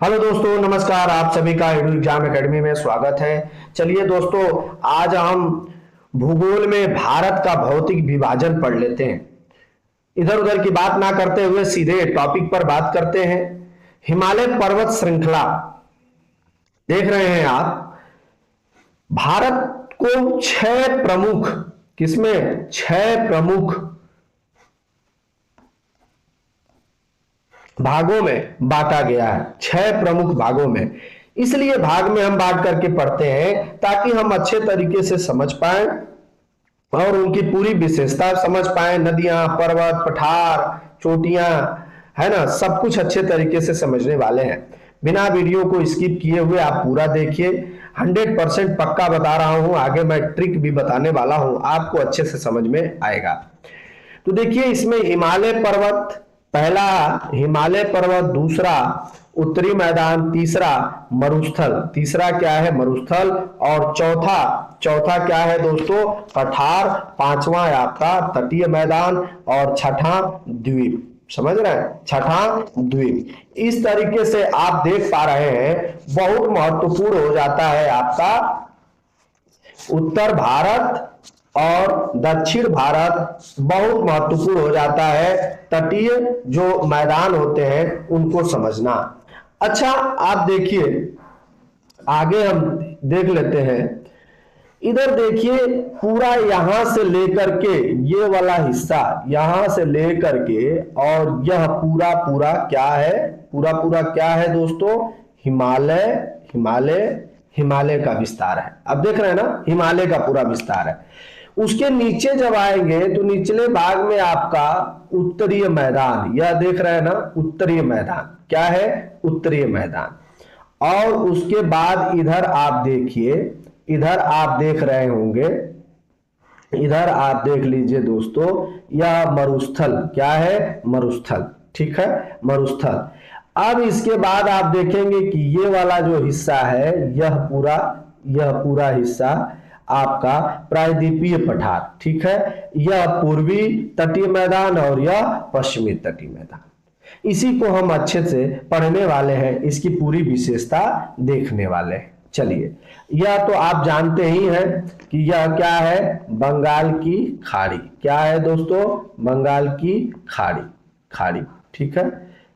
Hello दोस्तों, नमस्कार। आप सभी का एडू एग्जाम एकेडमी में स्वागत है। चलिए दोस्तों, आज हम भूगोल में भारत का भौतिक विभाजन पढ़ लेते हैं। इधर उधर की बात ना करते हुए सीधे टॉपिक पर बात करते हैं। हिमालय पर्वत श्रृंखला देख रहे हैं आप। भारत को छह प्रमुख, किसमें, छह प्रमुख भागों में बांटा गया है। छह प्रमुख भागों में, इसलिए भाग में हम बांट करके पढ़ते हैं ताकि हम अच्छे तरीके से समझ पाए और उनकी पूरी विशेषता समझ पाए। नदियां, पर्वत, पठार, चोटियां, है ना, सब कुछ अच्छे तरीके से समझने वाले हैं। बिना वीडियो को स्किप किए हुए आप पूरा देखिए। 100% पक्का बता रहा हूं, आगे मैं ट्रिक भी बताने वाला हूं, आपको अच्छे से समझ में आएगा। तो देखिए, इसमें हिमालय पर्वत, पहला हिमालय पर्वत, दूसरा उत्तरी मैदान, तीसरा मरुस्थल, तीसरा क्या है, मरुस्थल, और चौथा चौथा क्या है दोस्तों, पठार, पांचवा है आपका तटीय मैदान, और छठा द्वीप। समझ रहे हैं, छठा द्वीप। इस तरीके से आप देख पा रहे हैं। बहुत महत्वपूर्ण हो जाता है आपका उत्तर भारत और दक्षिण भारत, बहुत महत्वपूर्ण हो जाता है तटीय जो मैदान होते हैं उनको समझना। अच्छा, आप देखिए, आगे हम देख लेते हैं। इधर देखिए, पूरा यहां से लेकर के ये वाला हिस्सा, यहां से लेकर के, और यह पूरा पूरा क्या है, पूरा पूरा क्या है दोस्तों, हिमालय। हिमालय हिमालय का विस्तार है। अब देख रहे हैं ना, हिमालय का पूरा विस्तार है। उसके नीचे जब आएंगे तो निचले भाग में आपका उत्तरीय मैदान, यह देख रहे हैं ना, उत्तरीय मैदान क्या है, उत्तरीय मैदान। और उसके बाद इधर आप देखिए, इधर आप देख रहे होंगे, इधर आप देख लीजिए दोस्तों, यह मरुस्थल क्या है, मरुस्थल, ठीक है, मरुस्थल। अब इसके बाद आप देखेंगे कि ये वाला जो हिस्सा है, यह पूरा हिस्सा आपका प्रायद्वीपीय पठार, ठीक है। यह पूर्वी तटीय मैदान और यह पश्चिमी तटीय मैदान। इसी को हम अच्छे से पढ़ने वाले हैं, इसकी पूरी विशेषता देखने वाले हैं। चलिए, यह तो आप जानते ही हैं कि यह क्या है, बंगाल की खाड़ी। क्या है दोस्तों, बंगाल की खाड़ी, खाड़ी, ठीक है,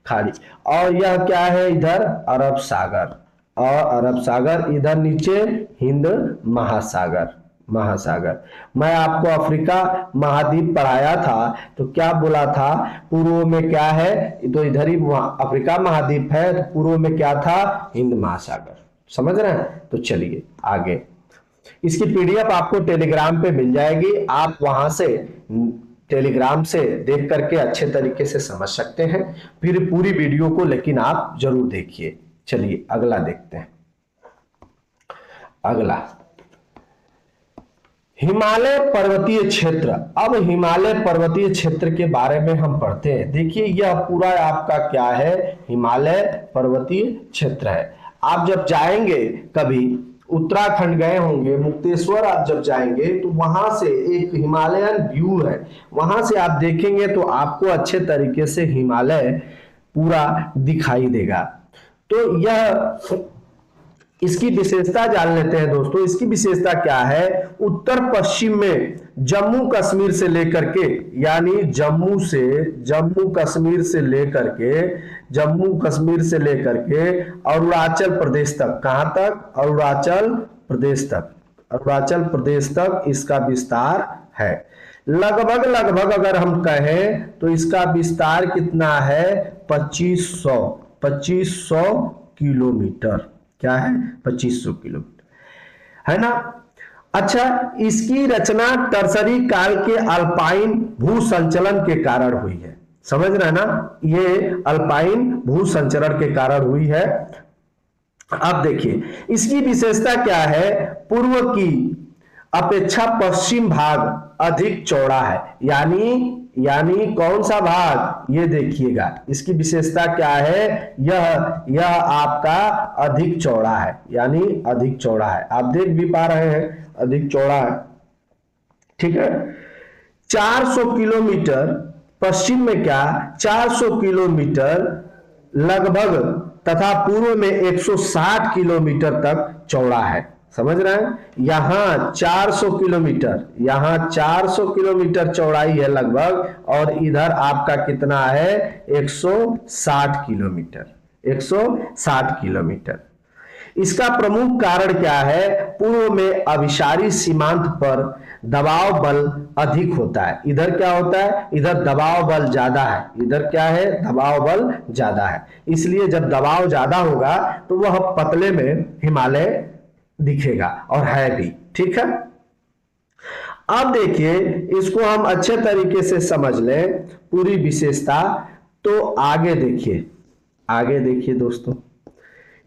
खाड़ी। और यह क्या है, इधर अरब सागर, और अरब सागर, इधर नीचे हिंद महासागर, महासागर। मैं आपको अफ्रीका महाद्वीप पढ़ाया था तो क्या बोला था, पूर्व में क्या है, तो इधर ही अफ्रीका महाद्वीप है, तो पूर्व में क्या था, हिंद महासागर। समझ रहे हैं। तो चलिए आगे, इसकी पीडीएफ आपको टेलीग्राम पे मिल जाएगी। आप वहां से टेलीग्राम से देख करके अच्छे तरीके से समझ सकते हैं। फिर पूरी वीडियो को लेकिन आप जरूर देखिए। चलिए अगला देखते हैं। अगला, हिमालय पर्वतीय क्षेत्र। अब हिमालय पर्वतीय क्षेत्र के बारे में हम पढ़ते हैं। देखिए, यह पूरा आपका क्या है, हिमालय पर्वतीय क्षेत्र है। आप जब जाएंगे, कभी उत्तराखंड गए होंगे, मुक्तेश्वर आप जब जाएंगे तो वहां से एक हिमालयन व्यू है, वहां से आप देखेंगे तो आपको अच्छे तरीके से हिमालय पूरा दिखाई देगा। तो यह, इसकी विशेषता जान लेते हैं दोस्तों। इसकी विशेषता क्या है, उत्तर पश्चिम में जम्मू कश्मीर से लेकर के, यानी जम्मू कश्मीर से लेकर के, जम्मू कश्मीर से लेकर के अरुणाचल प्रदेश तक, कहां तक, अरुणाचल प्रदेश तक, अरुणाचल प्रदेश तक इसका विस्तार है। लगभग लगभग अगर हम कहें तो इसका विस्तार कितना है, 2500 किलोमीटर। क्या है, 2500 किलोमीटर, है ना। अच्छा, इसकी रचना टर्सरी काल के अल्पाइन भूसंचलन के कारण हुई है। समझ रहे हैं ना, ये अल्पाइन भूसंचरण के कारण हुई है। अब देखिए, इसकी विशेषता क्या है, पूर्व की अपेक्षा पश्चिम भाग अधिक चौड़ा है। यानी कौन सा भाग, ये देखिएगा, इसकी विशेषता क्या है, यह आपका अधिक चौड़ा है, यानी अधिक चौड़ा है। आप देख भी पा रहे हैं, अधिक चौड़ा है, ठीक है। 400 किलोमीटर पश्चिम में, क्या 400 किलोमीटर लगभग तथा पूर्व में 160 किलोमीटर तक चौड़ा है। समझ रहे हैं, यहाँ 400 किलोमीटर, यहाँ 400 किलोमीटर चौड़ाई है लगभग, और इधर आपका कितना है 160 किलोमीटर, 160 किलोमीटर। इसका प्रमुख कारण क्या है, पूर्व में अभिसारी सीमांत पर दबाव बल अधिक होता है। इधर क्या होता है, इधर दबाव बल ज्यादा है, इधर क्या है दबाव बल ज्यादा है, इसलिए जब दबाव ज्यादा होगा तो वह पतले में हिमालय दिखेगा, और है भी। ठीक है, अब देखिए इसको हम अच्छे तरीके से समझ लें पूरी विशेषता, तो आगे देखिए, आगे देखिए दोस्तों,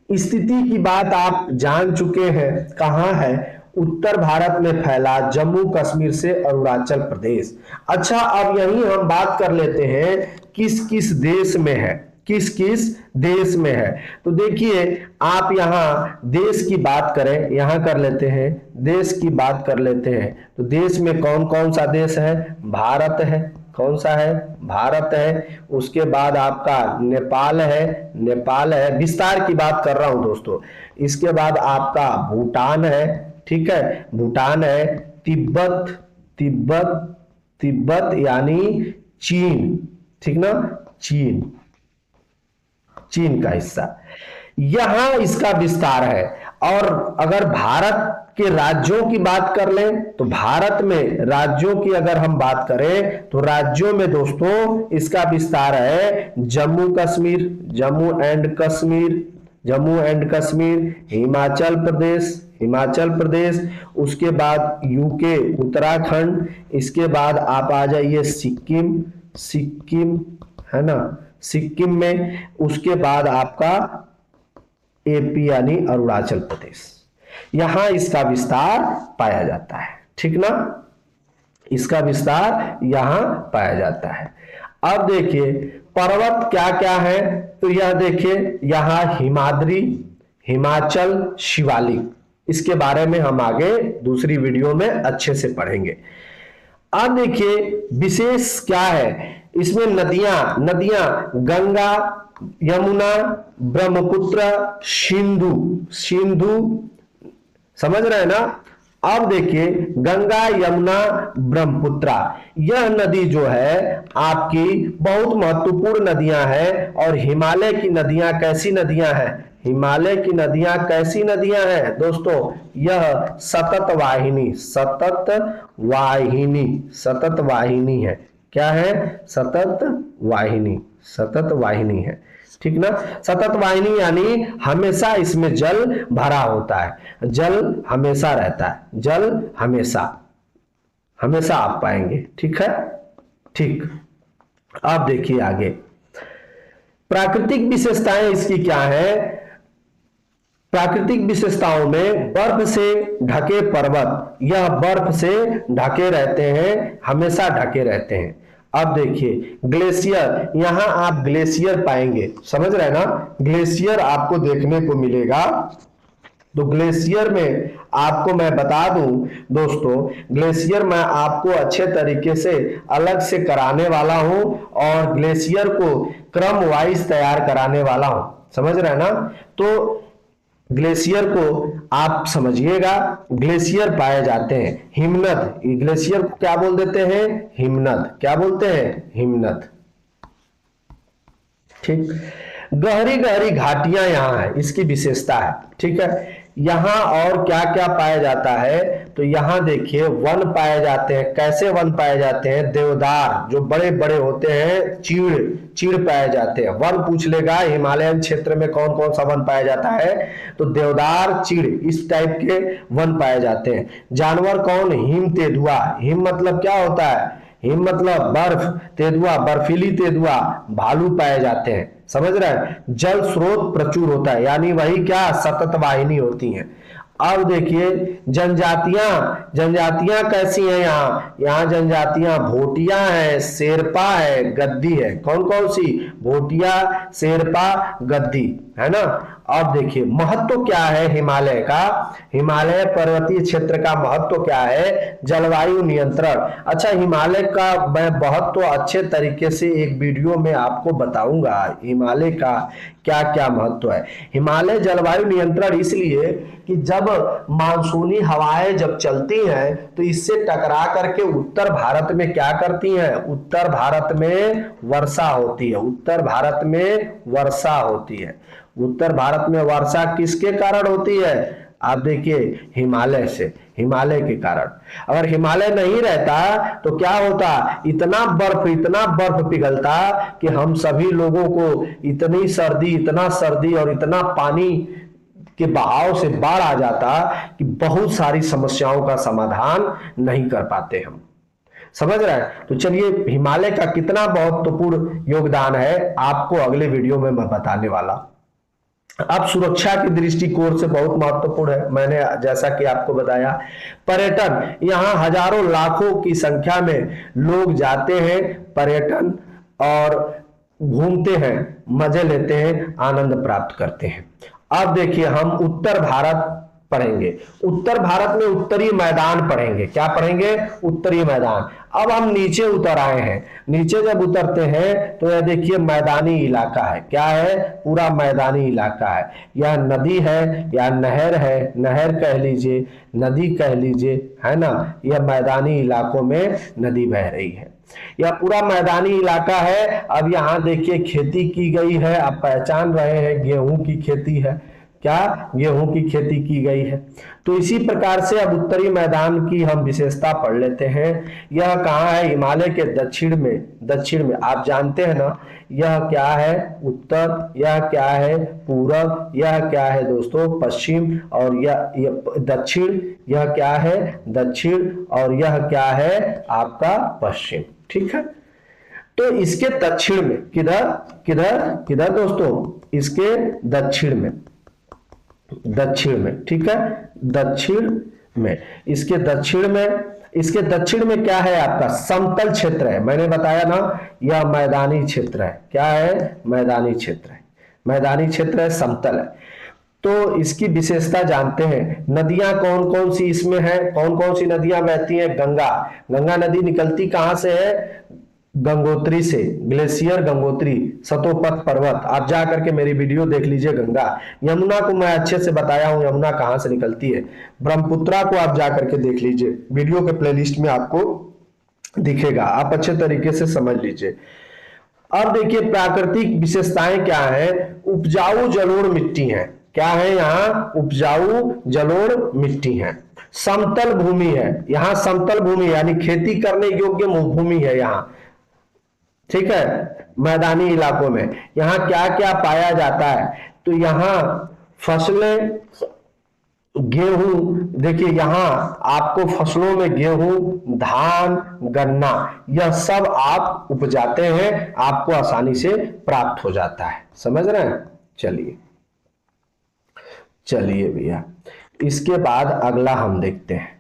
स्थिति की बात आप जान चुके हैं, कहां है, उत्तर भारत में फैला, जम्मू कश्मीर से अरुणाचल प्रदेश। अच्छा, अब यही हम बात कर लेते हैं किस किस देश में है, किस किस देश में है। तो देखिए आप यहां देश की बात करें, यहां कर लेते हैं, देश की बात कर लेते हैं, तो देश में कौन कौन सा देश है, भारत है, कौन सा है, भारत है, उसके बाद आपका नेपाल है, नेपाल है, विस्तार की बात कर रहा हूं दोस्तों, इसके बाद आपका भूटान है, ठीक है, भूटान है, तिब्बत, तिब्बत, तिब्बत यानी चीन, ठीक ना, चीन, चीन का हिस्सा, यहां इसका विस्तार है। और अगर भारत के राज्यों की बात कर लें तो भारत में राज्यों की अगर हम बात करें तो राज्यों में दोस्तों इसका विस्तार है जम्मू कश्मीर, जम्मू एंड कश्मीर, जम्मू एंड कश्मीर, हिमाचल प्रदेश, हिमाचल प्रदेश, उसके बाद यूके उत्तराखंड, इसके बाद आप आ जाइए सिक्किम, सिक्किम है ना, सिक्किम में, उसके बाद आपका एपी यानी अरुणाचल प्रदेश, यहां इसका विस्तार पाया जाता है। ठीक ना, इसका विस्तार यहां पाया जाता है। अब देखिए पर्वत क्या क्या है, तो यह देखिए यहां हिमाद्री, हिमाचल शिवालिक, इसके बारे में हम आगे दूसरी वीडियो में अच्छे से पढ़ेंगे। अब देखिए विशेष क्या है, इसमें नदियां, नदियां गंगा, यमुना, ब्रह्मपुत्र, सिंधु, सिंधु, समझ रहे हैं ना। अब देखिए गंगा, यमुना, ब्रह्मपुत्र, यह नदी जो है आपकी बहुत महत्वपूर्ण नदियां हैं। और हिमालय की नदियां कैसी नदियां हैं, हिमालय की नदियां कैसी नदियां हैं दोस्तों, यह सतत वाहिनी, सतत वाहिनी, सतत वाहिनी है। क्या है, सतत वाहिनी, सतत वाहिनी है। ठीक ना, सतत वाहिनी यानी हमेशा इसमें जल भरा होता है, जल हमेशा रहता है, जल हमेशा, हमेशा आप पाएंगे। ठीक है, ठीक। अब देखिए आगे प्राकृतिक विशेषताएं इसकी क्या है। प्राकृतिक विशेषताओं में बर्फ से ढके पर्वत, यह बर्फ से ढके रहते हैं, हमेशा ढके रहते हैं। अब देखिए ग्लेशियर, यहां आप ग्लेशियर पाएंगे, समझ रहे हैं ना, ग्लेशियर आपको देखने को मिलेगा। तो ग्लेशियर में आपको मैं बता दूं दोस्तों, ग्लेशियर मैं आपको अच्छे तरीके से अलग से कराने वाला हूं और ग्लेशियर को क्रम वाइज तैयार कराने वाला हूं, समझ रहे हैं ना। तो ग्लेशियर को आप समझिएगा, ग्लेशियर पाए जाते हैं, हिमनद, ग्लेशियर को क्या बोल देते हैं, हिमनद, क्या बोलते हैं, हिमनद। ठीक, गहरी गहरी घाटियां यहां है, इसकी विशेषता है। ठीक है, यहां और क्या क्या पाया जाता है, तो यहां देखिए वन पाए जाते हैं। कैसे वन पाए जाते हैं, देवदार जो बड़े बड़े होते हैं, चीड़, चीड़ पाए जाते हैं। वन पूछ लेगा हिमालयन क्षेत्र में कौन कौन सा वन पाया जाता है, तो देवदार, चीड़, इस टाइप के वन पाए जाते हैं। जानवर कौन, हिम तेंदुआ, हिम मतलब क्या होता है, हिम मतलब बर्फ, तेंदुआ बर्फीली तेंदुआ, भालू पाए जाते हैं, समझ रहे हैं। जल स्रोत प्रचुर होता है, यानी वही क्या, सतत वाहिनी होती हैं। अब देखिए जनजातियां, जनजातियां कैसी हैं यहाँ, यहाँ जनजातियां भोटिया है, शेरपा है, गद्दी है। कौन कौन सी, भोटिया, शेरपा, गद्दी। है ना। अब देखिए महत्व क्या है हिमालय का, हिमालय पर्वतीय क्षेत्र का महत्व क्या है, जलवायु नियंत्रण। अच्छा, हिमालय का मैं महत्व अच्छे तरीके से एक वीडियो में आपको बताऊंगा, हिमालय का क्या क्या महत्व है। हिमालय जलवायु नियंत्रण इसलिए कि जब मानसूनी हवाएं जब चलती हैं तो इससे टकरा करके उत्तर भारत में क्या करती हैं, उत्तर भारत में वर्षा होती है, उत्तर भारत में वर्षा होती है। उत्तर भारत में वर्षा किसके कारण होती है, आप देखिए हिमालय से, हिमालय के कारण। अगर हिमालय नहीं रहता तो क्या होता, इतना बर्फ पिघलता कि हम सभी लोगों को इतना सर्दी और इतना पानी के बहाव से बाढ़ आ जाता कि बहुत सारी समस्याओं का समाधान नहीं कर पाते हम, समझ रहे हैं। तो चलिए हिमालय का कितना महत्वपूर्ण योगदान है आपको अगले वीडियो में मैं बताने वाला। अब सुरक्षा के दृष्टिकोण से बहुत महत्वपूर्ण है, मैंने जैसा कि आपको बताया। पर्यटन, यहाँ हजारों लाखों की संख्या में लोग जाते हैं पर्यटन और घूमते हैं, मजे लेते हैं, आनंद प्राप्त करते हैं। अब देखिए हम उत्तर भारत पढ़ेंगे, उत्तर भारत में उत्तरी मैदान पढ़ेंगे। क्या पढ़ेंगे, उत्तरी मैदान। अब हम नीचे उतर आए हैं, नीचे जब उतरते हैं तो यह देखिए मैदानी इलाका है। क्या है, पूरा मैदानी इलाका है। यह नदी है या नहर है, नहर कह लीजिए, नदी कह लीजिए, है ना। यह मैदानी इलाकों में नदी बह रही है, यह पूरा मैदानी इलाका है। अब यहाँ देखिए खेती की गई है, आप पहचान रहे हैं गेहूं की खेती है, क्या, गेहूं की खेती की गई है। तो इसी प्रकार से अब उत्तरी मैदान की हम विशेषता पढ़ लेते हैं। यह कहाँ है, हिमालय के दक्षिण में, दक्षिण में आप जानते हैं ना, यह क्या है उत्तर, यह क्या है पूरब, यह क्या है दोस्तों पश्चिम, और यह दक्षिण, यह क्या है दक्षिण, और यह क्या है आपका पश्चिम, ठीक है। तो इसके दक्षिण में किधर किधर किधर दोस्तों, इसके दक्षिण में, दक्षिण में, ठीक है, दक्षिण में, इसके दक्षिण में, इसके दक्षिण में क्या है आपका समतल क्षेत्र है। मैंने बताया ना यह मैदानी क्षेत्र है, क्या है, मैदानी क्षेत्र है, मैदानी क्षेत्र है, समतल है। तो इसकी विशेषता जानते हैं। नदियां कौन कौन सी इसमें है, कौन कौन सी नदियां बहती हैं, गंगा, गंगा नदी निकलती कहां से है, गंगोत्री से, ग्लेशियर गंगोत्री, सतोपथ पर्वत। आप जा करके मेरी वीडियो देख लीजिए। गंगा, यमुना को मैं अच्छे से बताया हूं, यमुना कहां से निकलती है। ब्रह्मपुत्रा को आप जा करके देख लीजिए, वीडियो के प्लेलिस्ट में आपको दिखेगा, आप अच्छे तरीके से समझ लीजिए। अब देखिए प्राकृतिक विशेषताएं क्या है, उपजाऊ जलोढ़ मिट्टी है। क्या है यहाँ, उपजाऊ जलोढ़ मिट्टी है। समतल भूमि है, यहाँ समतल भूमि यानी खेती करने योग्य भूमि है यहाँ, ठीक है। मैदानी इलाकों में यहाँ क्या क्या पाया जाता है, तो यहाँ फसलें, गेहूं, देखिए यहाँ आपको फसलों में गेहूं, धान, गन्ना, यह सब आप उपजाते हैं, आपको आसानी से प्राप्त हो जाता है, समझ रहे हैं। चलिए चलिए भैया, इसके बाद अगला हम देखते हैं।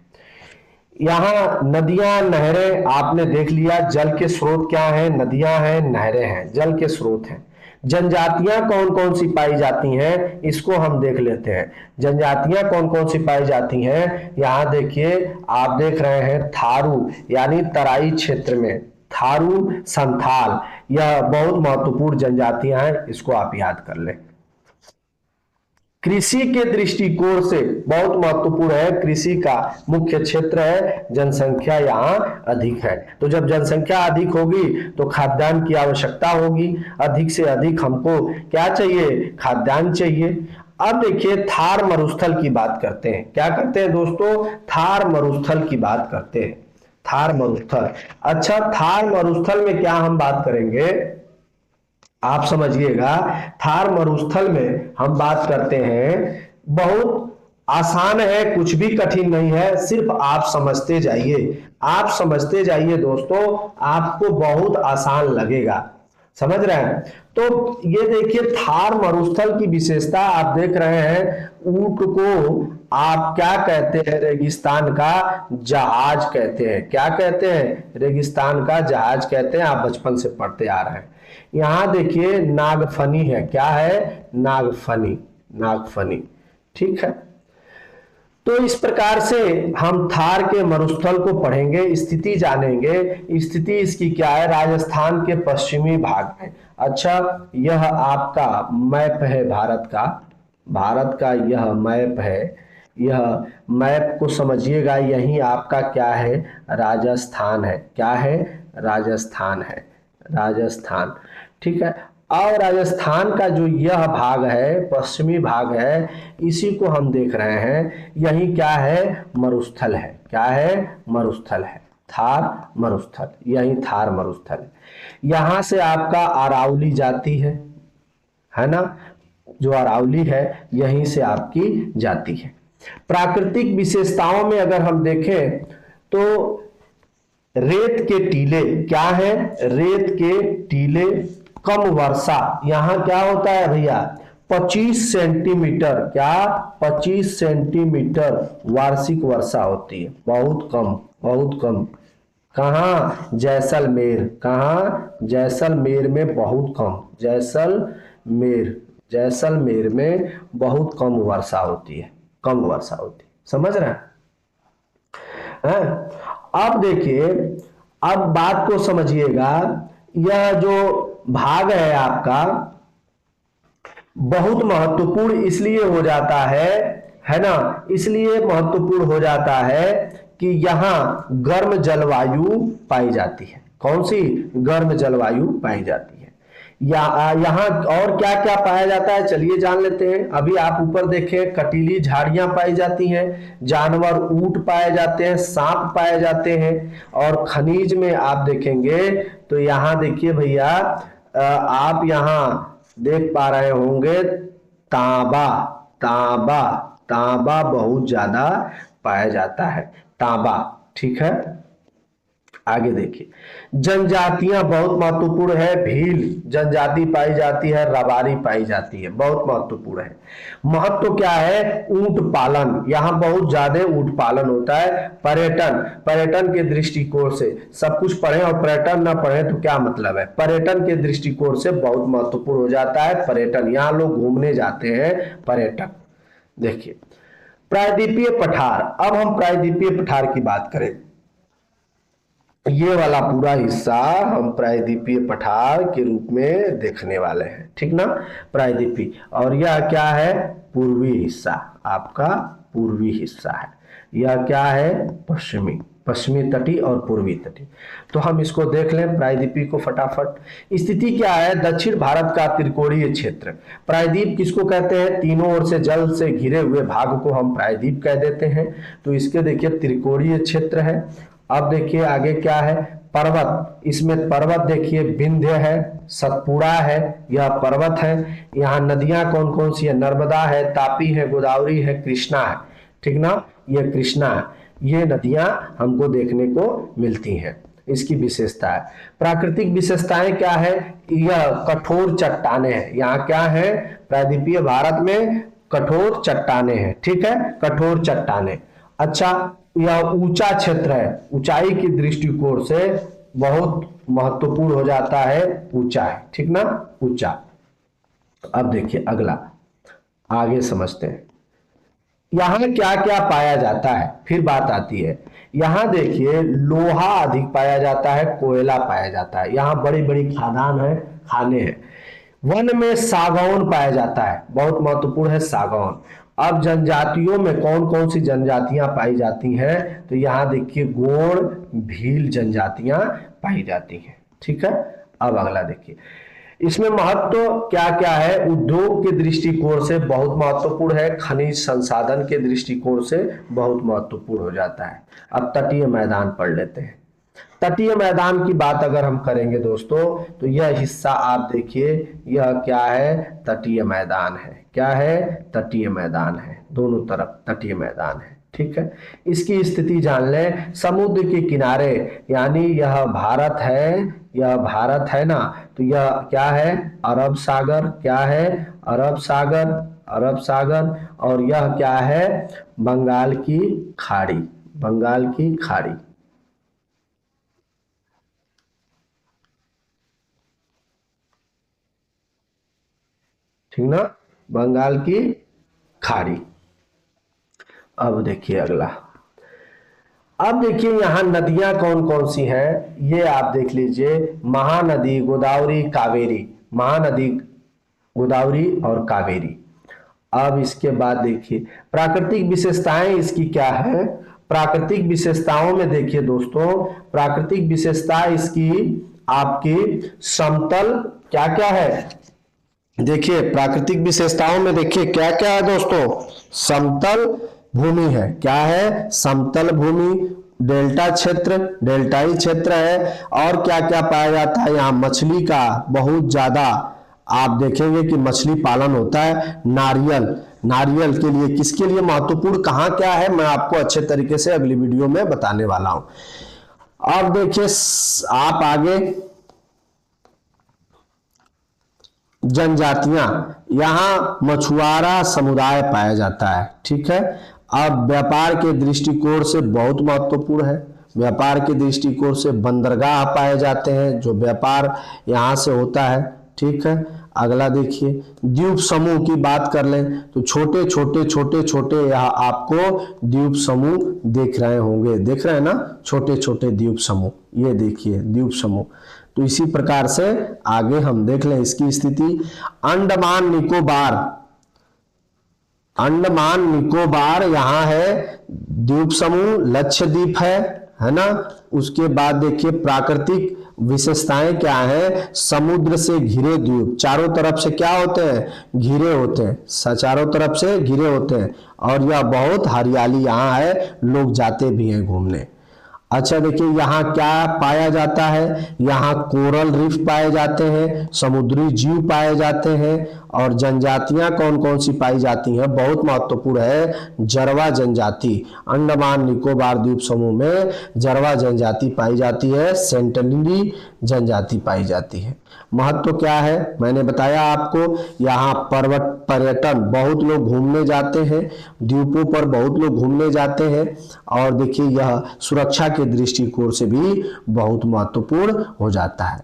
यहाँ नदियां, नहरें आपने देख लिया, जल के स्रोत क्या हैं, नदियां हैं, नहरें हैं, जल के स्रोत हैं। जनजातियां कौन कौन सी पाई जाती हैं, इसको हम देख लेते हैं। जनजातियां कौन कौन सी पाई जाती हैं, यहाँ देखिए आप देख रहे हैं थारू यानी तराई क्षेत्र में, थारू, संथाल, यह बहुत महत्वपूर्ण जनजातियां हैं, इसको आप याद कर लें। कृषि के दृष्टिकोण से बहुत महत्वपूर्ण है, कृषि का मुख्य क्षेत्र है, जनसंख्या यहाँ अधिक है। तो जब जनसंख्या अधिक होगी तो खाद्यान्न की आवश्यकता होगी, अधिक से अधिक हमको क्या चाहिए, खाद्यान्न चाहिए। अब देखिए थार मरुस्थल की बात करते हैं, क्या करते हैं दोस्तों, थार मरुस्थल की बात करते हैं, थार मरुस्थल। अच्छा, थार मरुस्थल में क्या हम बात करेंगे, आप समझिएगा। थार मरुस्थल में हम बात करते हैं, बहुत आसान है, कुछ भी कठिन नहीं है, सिर्फ आप समझते जाइए, आप समझते जाइए दोस्तों, आपको बहुत आसान लगेगा, समझ रहे हैं। तो ये देखिए थार मरुस्थल की विशेषता आप देख रहे हैं, ऊंट को आप क्या कहते हैं, रेगिस्तान का जहाज कहते हैं। क्या कहते हैं, रेगिस्तान का जहाज कहते हैं, आप बचपन से पढ़ते आ रहे हैं। यहाँ देखिए नागफनी है, क्या है, नागफनी, नागफनी, ठीक है। तो इस प्रकार से हम थार के मरुस्थल को पढ़ेंगे, स्थिति जानेंगे। स्थिति इसकी क्या है, राजस्थान के पश्चिमी भाग में। अच्छा, यह आपका मैप है भारत का, भारत का यह मैप है। यह मैप को समझिएगा, यही आपका क्या है, राजस्थान है, क्या है, राजस्थान है, राजस्थान, ठीक है। और राजस्थान का जो यह भाग है, पश्चिमी भाग है, इसी को हम देख रहे हैं। यही क्या है, मरुस्थल है, क्या है, मरुस्थल है, थार मरुस्थल, यही थार मरुस्थल है। यहां से आपका अरावली जाती है ना, जो अरावली है यहीं से आपकी जाती है। प्राकृतिक विशेषताओं में अगर हम देखें तो रेत के टीले, क्या है, रेत के टीले, कम वर्षा, यहां क्या होता है भैया, 25 सेंटीमीटर, क्या, 25 सेंटीमीटर वार्षिक वर्षा होती है, बहुत कम, बहुत कम। कहाँ, जैसलमेर, कहाँ, जैसलमेर में बहुत कम, जैसलमेर, जैसलमेर में बहुत कम वर्षा होती है, कम वर्षा होती है, समझ रहे हैं। अब देखिए, अब बात को समझिएगा। यह जो भाग है आपका बहुत महत्वपूर्ण इसलिए हो जाता है ना, इसलिए महत्वपूर्ण हो जाता है कि यहां गर्म जलवायु पाई जाती है। कौन सी, गर्म जलवायु पाई जाती है। यहाँ और क्या क्या पाया जाता है, चलिए जान लेते हैं। अभी आप ऊपर देखें, कटीली झाड़ियां पाई जाती हैं, जानवर ऊंट पाए जाते हैं, सांप पाए जाते हैं। और खनिज में आप देखेंगे तो यहाँ देखिए भैया, आप यहाँ देख पा रहे होंगे तांबा, तांबा, तांबा बहुत ज्यादा पाया जाता है, तांबा, ठीक है। आगे देखिए, जनजातियां बहुत महत्वपूर्ण है। भील जनजाति पाई जाती है, रबारी पाई जाती है, बहुत महत्वपूर्ण है। महत्व क्या है, ऊंट पालन, यहाँ बहुत ज्यादा ऊंट पालन होता है। पर्यटन, पर्यटन के दृष्टिकोण से, सब कुछ पढ़े और पर्यटन ना पढ़े तो क्या मतलब है, पर्यटन के दृष्टिकोण से बहुत महत्वपूर्ण हो जाता है पर्यटन, यहाँ लोग घूमने जाते हैं, पर्यटक। देखिए प्रायद्वीपीय पठार, अब हम प्रायद्वीपीय पठार की बात करें, ये वाला पूरा हिस्सा हम प्रायद्वीपीय पठार के रूप में देखने वाले हैं, ठीक ना, प्रायद्वीपीय। और यह क्या है, पूर्वी हिस्सा, आपका पूर्वी हिस्सा है। यह क्या है, पश्चिमी, पश्चिमी तटीय और पूर्वी तटीय। तो हम इसको देख लें प्रायद्वीपीय को फटाफट। स्थिति क्या है, दक्षिण भारत का त्रिकोणीय क्षेत्र। प्रायद्वीप किसको कहते हैं, तीनों ओर से जल से घिरे हुए भाग को हम प्रायद्वीप कह देते हैं। तो इसके देखिए त्रिकोणीय क्षेत्र है। अब देखिए आगे क्या है, पर्वत, इसमें पर्वत देखिए विंध्य है, सतपुड़ा है, यह पर्वत है। यहाँ नदियां कौन कौन सी है, नर्मदा है, तापी है, गोदावरी है, कृष्णा है, ठीक ना, ये कृष्णा है। ये नदियां हमको देखने को मिलती हैं, इसकी विशेषता है। प्राकृतिक विशेषताएं क्या है, यह कठोर चट्टाने हैं, यहाँ क्या है, प्रायद्वीपीय भारत में कठोर चट्टाने हैं, ठीक है, कठोर चट्टाने। अच्छा, यह ऊंचा क्षेत्र है, ऊंचाई की दृष्टिकोण से बहुत महत्वपूर्ण हो जाता है, ऊंचा है, ठीक ना, ऊंचा। अब देखिए अगला, आगे समझते हैं यहां क्या क्या पाया जाता है, फिर बात आती है। यहां देखिए लोहा अधिक पाया जाता है, कोयला पाया जाता है, यहां बड़ी बड़ी खादान है, खाने हैं। वन में सागौन पाया जाता है, बहुत महत्वपूर्ण है सागौन। अब जनजातियों में कौन कौन सी जनजातियां पाई जाती हैं, तो यहां देखिए गोंड, भील जनजातियां पाई जाती हैं, ठीक है। अब अगला देखिए, इसमें महत्व क्या क्या है, उद्योग के दृष्टिकोण से बहुत महत्वपूर्ण है, खनिज संसाधन के दृष्टिकोण से बहुत महत्वपूर्ण हो जाता है। अब तटीय मैदान पढ़ लेते हैं। तटीय मैदान की बात अगर हम करेंगे दोस्तों, तो यह हिस्सा आप देखिए, यह क्या है, तटीय मैदान है, क्या है, तटीय मैदान है, दोनों तरफ तटीय मैदान है, ठीक है। इसकी स्थिति जान लें, समुद्र के किनारे, यानी यह भारत है, यह भारत है ना, तो यह क्या है, अरब सागर, क्या है, अरब सागर, अरब सागर। और यह क्या है, बंगाल की खाड़ी, बंगाल की खाड़ी। ठीक ना, बंगाल की खाड़ी। अब देखिए अगला, अब देखिए यहाँ नदियां कौन कौन सी हैं, ये आप देख लीजिए, महानदी, गोदावरी, कावेरी, महानदी, गोदावरी और कावेरी। अब इसके बाद देखिए प्राकृतिक विशेषताएं इसकी क्या है। प्राकृतिक विशेषताओं में देखिए दोस्तों, प्राकृतिक विशेषता इसकी आपकी समतल क्या क्या है, देखिए प्राकृतिक विशेषताओं में देखिए क्या क्या है दोस्तों, समतल भूमि है, क्या है, समतल भूमि, डेल्टा क्षेत्र, डेल्टाई क्षेत्र है, और क्या क्या पाया जाता है यहाँ, मछली का बहुत ज्यादा आप देखेंगे कि मछली पालन होता है, नारियल, नारियल के लिए किसके लिए महत्वपूर्ण कहाँ क्या है, मैं आपको अच्छे तरीके से अगली वीडियो में बताने वाला हूं। अब देखिए आप आगे, जनजातियां, यहाँ मछुआरा समुदाय पाया जाता है, ठीक है। अब व्यापार के दृष्टिकोण से बहुत महत्वपूर्ण है, व्यापार के दृष्टिकोण से बंदरगाह पाए जाते हैं, जो व्यापार यहाँ से होता है, ठीक है। अगला देखिए द्वीप समूह की बात कर लें तो छोटे छोटे छोटे छोटे यहाँ आपको द्वीप समूह देख रहे होंगे, देख रहे हैं ना, छोटे छोटे द्वीप समूह, ये देखिए द्वीप समूह। तो इसी प्रकार से आगे हम देख लें इसकी स्थिति। अंडमान निकोबार, अंडमान निकोबार यहाँ है द्वीप समूह, लक्षद्वीप है ना। उसके बाद देखिए प्राकृतिक विशेषताएं क्या है, समुद्र से घिरे द्वीप, चारों तरफ से क्या होते हैं, घिरे होते हैं, चारों तरफ से घिरे होते हैं, और यह बहुत हरियाली यहाँ है, लोग जाते भी हैं घूमने। अच्छा देखिए यहाँ क्या पाया जाता है, यहाँ कोरल रीफ पाए जाते हैं, समुद्री जीव पाए जाते हैं, और जनजातियां कौन कौन सी पाई जाती हैं, बहुत महत्वपूर्ण है, जरवा जनजाति, अंडमान निकोबार द्वीप समूह में जरवा जनजाति पाई जाती है, सेंटिनली जनजाति पाई जाती है। महत्व क्या है मैंने बताया आपको, यहाँ पर्यटन बहुत लोग घूमने जाते हैं, द्वीपों पर बहुत लोग घूमने जाते हैं, और देखिए यह सुरक्षा के दृष्टिकोण से भी बहुत महत्वपूर्ण हो जाता है।